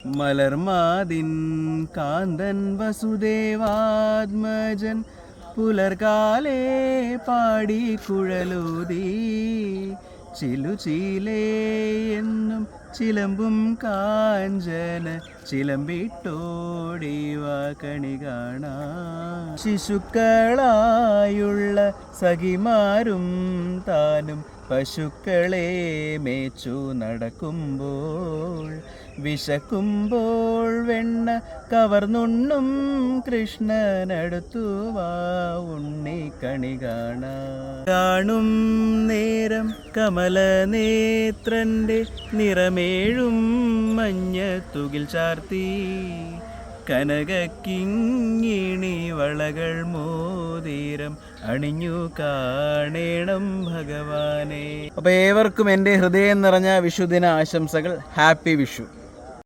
മലർമാതിൻ കാന്തൻ വസുദേവാത്മജൻ പുലർകാലേ പാടി കുഴലൂതി ചിലുചീലേ എന്നും ചിലമ്പും കാഞ്ചന ചിലമ്പിട്ടോടിവ കണി കാണാ ശിശുക്കളായുള്ള സഖിമാരും താനും പശുക്കളെ മേച്ചു നടക്കുമ്പോൾ വിശക്കുമ്പോൾ വെണ്ണ കവർന്നുണ്ണും കൃഷ്ണനടുത്തു വാ ഉണ്ണി കണി കാണും നേരം കമലനേത്രൻ്റെ നിറമേഴും മഞ്ഞ തുകിൽ ചാർത്തി കനകക്കിങ്ങിണി വളകൾ മോതിരം അണിഞ്ഞു കാണേണം ഭഗവാനെ. അപ്പോൾ ഏവർക്കും എൻ്റെ ഹൃദയം നിറഞ്ഞ വിഷുദിന ആശംസകൾ. ഹാപ്പി വിഷു.